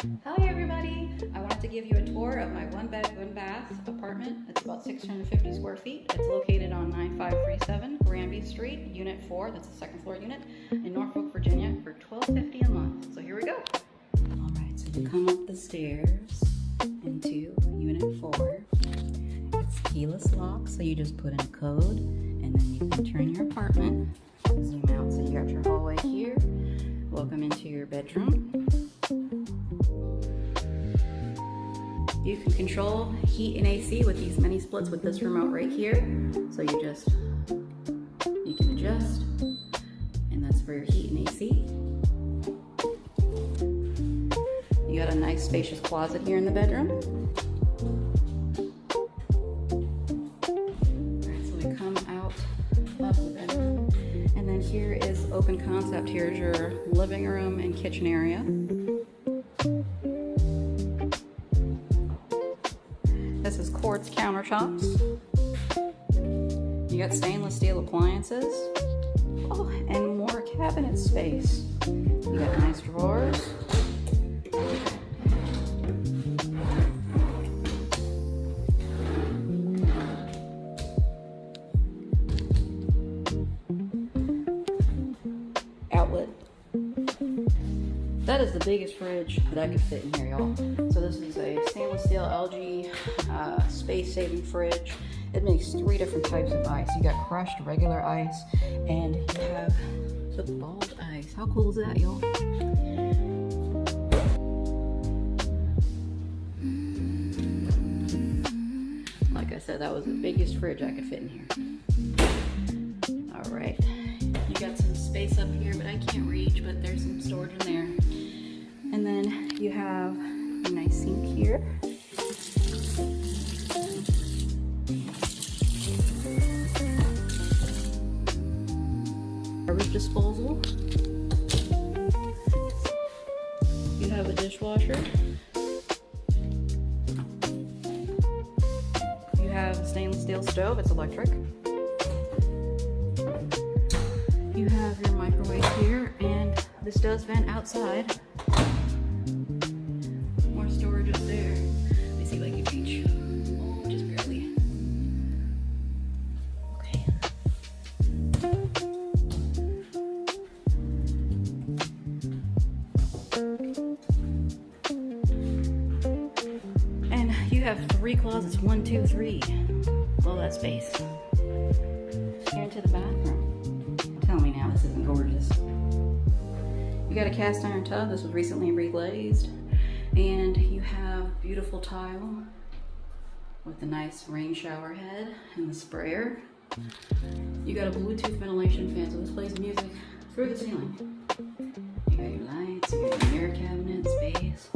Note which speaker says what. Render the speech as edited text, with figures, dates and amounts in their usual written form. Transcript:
Speaker 1: Hi everybody! I wanted to give you a tour of my one bed, one bath apartment. It's about 650 square feet. It's located on 9537 Granby Street, Unit 4, that's the second floor unit, in Norfolk, Virginia for $12.50 a month. So here we go. Alright, so you come up the stairs into Unit 4. It's keyless lock, so you just put in a code and then you can turn your apartment. Zoom out, so you got your hallway here. Welcome into your bedroom. You can control heat and AC with these mini splits with this remote right here. So you can adjust, and that's for your heat and AC. You got a nice spacious closet here in the bedroom. Alright, so we come out of the bedroom, and then here is open concept. Here's your living room and kitchen area. This is quartz countertops. You got stainless steel appliances. Oh, and more cabinet space. You got nice drawers. Outlet. That is the biggest fridge that I could fit in here, y'all. So this is a stainless steel LG space-saving fridge. It makes 3 different types of ice. You got crushed regular ice, and you have the bald ice. How cool is that, y'all? Like I said, that was the biggest fridge I could fit in here. All right, you got some space up here, but I can't reach, but there's some storage in there. And then you have a nice sink here. Garbage disposal. You have a dishwasher. You have a stainless steel stove, it's electric. You have your microwave here, and this does vent outside. More storage up there. Let me see if I can reach. Oh, just barely. Okay. And you have 3 closets. 1, 2, 3. All that space. Here into the bathroom. Tell me now, this isn't gorgeous. You got a cast iron tub. This was recently reglazed. And you have beautiful tile with a nice rain shower head and the sprayer. You got a Bluetooth ventilation fan, so this plays music through the ceiling. You got your lights, you got your mirror cabinet space.